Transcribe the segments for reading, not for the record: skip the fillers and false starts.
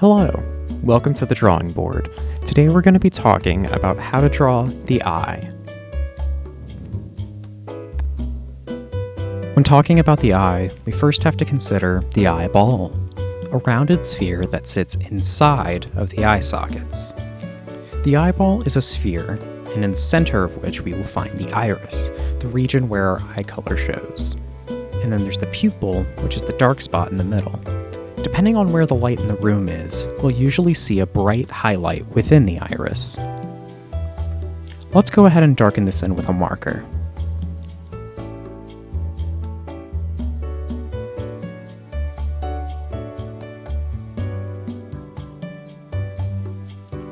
Hello, welcome to the drawing board. Today we're going to be talking about how to draw the eye. When talking about the eye, we first have to consider the eyeball, a rounded sphere that sits inside of the eye sockets. The eyeball is a sphere, and in the center of which we will find the iris, the region where our eye color shows. And then there's the pupil, which is the dark spot in the middle. Depending on where the light in the room is, we'll usually see a bright highlight within the iris. Let's go ahead and darken this in with a marker.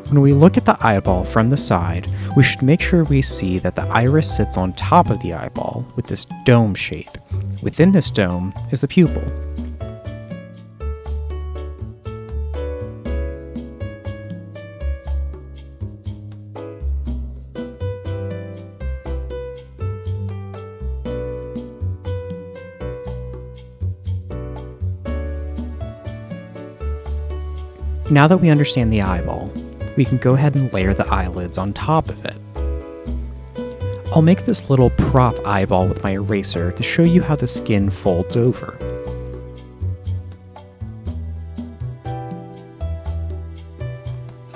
When we look at the eyeball from the side, we should make sure we see that the iris sits on top of the eyeball with this dome shape. Within this dome is the pupil. Now that we understand the eyeball, we can go ahead and layer the eyelids on top of it. I'll make this little prop eyeball with my eraser to show you how the skin folds over.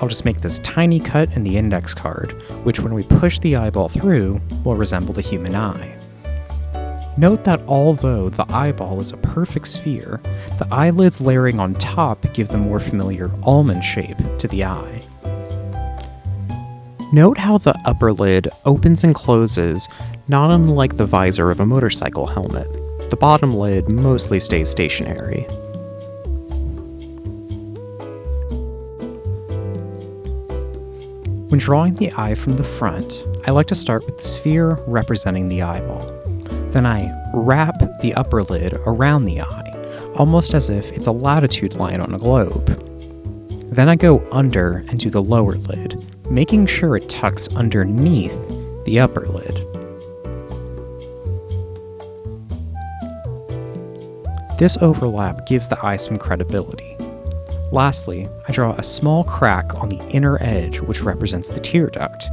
I'll just make this tiny cut in the index card, which when we push the eyeball through, will resemble the human eye. Note that although the eyeball is a perfect sphere, the eyelids layering on top give the more familiar almond shape to the eye. Note how the upper lid opens and closes, not unlike the visor of a motorcycle helmet. The bottom lid mostly stays stationary. When drawing the eye from the front, I like to start with the sphere representing the eyeball. Then I wrap the upper lid around the eye, almost as if it's a latitude line on a globe. Then I go under and do the lower lid, making sure it tucks underneath the upper lid. This overlap gives the eye some credibility. Lastly, I draw a small crack on the inner edge which represents the tear duct,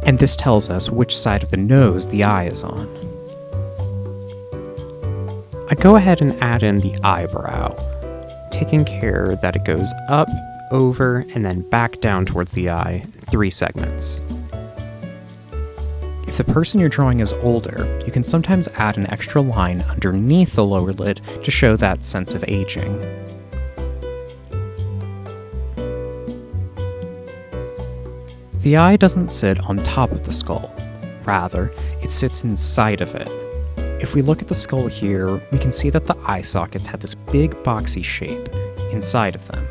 and this tells us which side of the nose the eye is on. I go ahead and add in the eyebrow, taking care that it goes up, over, and then back down towards the eye in 3 segments. If the person you're drawing is older, you can sometimes add an extra line underneath the lower lid to show that sense of aging. The eye doesn't sit on top of the skull. Rather, it sits inside of it. If we look at the skull here, we can see that the eye sockets have this big boxy shape inside of them.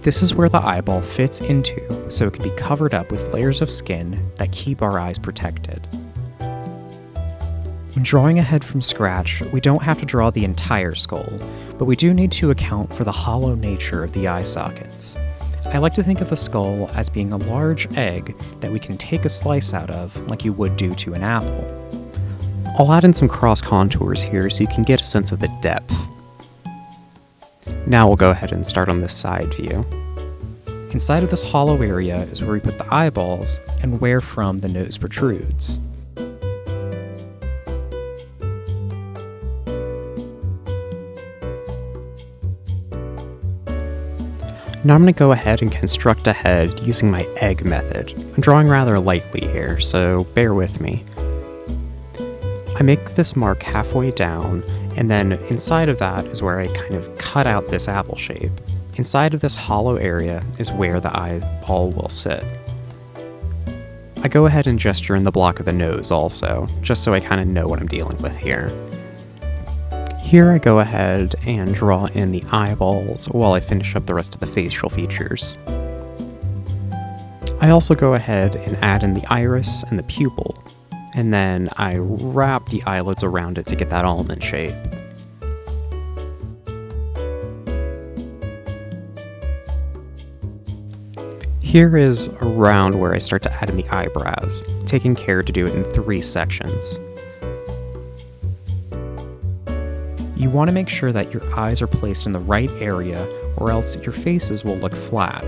This is where the eyeball fits into, so it can be covered up with layers of skin that keep our eyes protected. When drawing a head from scratch, we don't have to draw the entire skull, but we do need to account for the hollow nature of the eye sockets. I like to think of the skull as being a large egg that we can take a slice out of, like you would do to an apple. I'll add in some cross contours here so you can get a sense of the depth. Now we'll go ahead and start on this side view. Inside of this hollow area is where we put the eyeballs and where from the nose protrudes. Now I'm going to go ahead and construct a head using my egg method. I'm drawing rather lightly here, so bear with me. I make this mark halfway down, and then inside of that is where I kind of cut out this apple shape. Inside of this hollow area is where the eyeball will sit. I go ahead and gesture in the block of the nose also, just so I kind of know what I'm dealing with here. Here I go ahead and draw in the eyeballs while I finish up the rest of the facial features. I also go ahead and add in the iris and the pupil, and then I wrap the eyelids around it to get that almond shape. Here is around where I start to add in the eyebrows, taking care to do it in 3 sections. You want to make sure that your eyes are placed in the right area, or else your faces will look flat.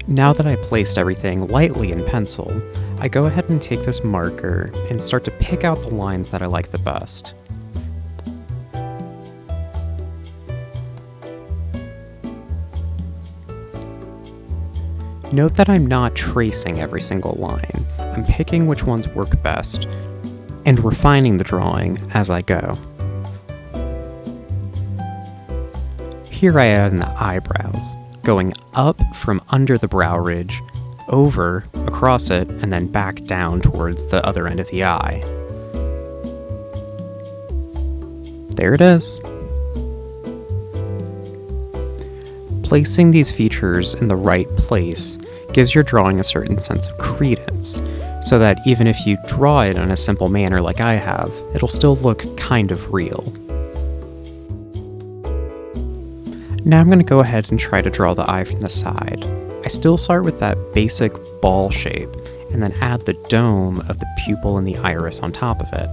Now that I placed everything lightly in pencil, I go ahead and take this marker and start to pick out the lines that I like the best. Note that I'm not tracing every single line. I'm picking which ones work best and refining the drawing as I go. Here I add in the eyebrows, going up from under the brow ridge, over, across it, and then back down towards the other end of the eye. There it is. Placing these features in the right place gives your drawing a certain sense of credence, so that even if you draw it in a simple manner like I have, it'll still look kind of real. Now I'm going to go ahead and try to draw the eye from the side. I still start with that basic ball shape, and then add the dome of the pupil and the iris on top of it.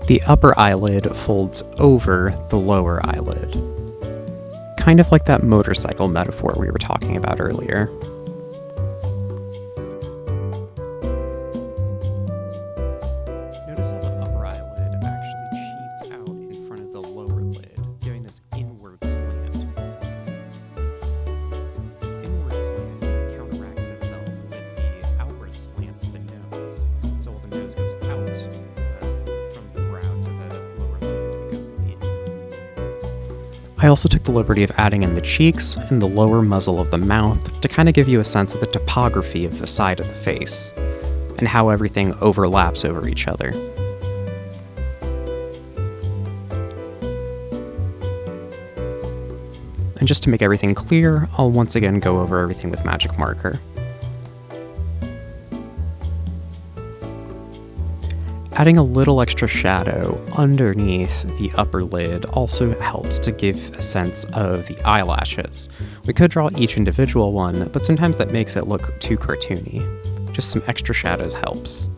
The upper eyelid folds over the lower eyelid, kind of like that motorcycle metaphor we were talking about earlier. Notice how the upper eyelid actually cheats out in front of the lower lid, giving this inward slant. This inward slant counteracts itself with the outward slant of the nose. So while the nose goes out from the brow to the lower lid, it goes in. I also took the liberty of adding in the cheeks and the lower muzzle of the mouth to kind of give you a sense of the topography of the side of the face, and how everything overlaps over each other. And just to make everything clear, I'll once again go over everything with magic marker. Adding a little extra shadow underneath the upper lid also helps to give a sense of the eyelashes. We could draw each individual one, but sometimes that makes it look too cartoony. Just some extra shadows helps.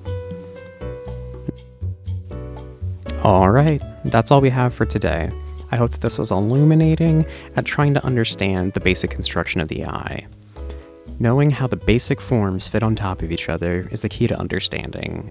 Alright, that's all we have for today. I hope that this was illuminating at trying to understand the basic construction of the eye. Knowing how the basic forms fit on top of each other is the key to understanding.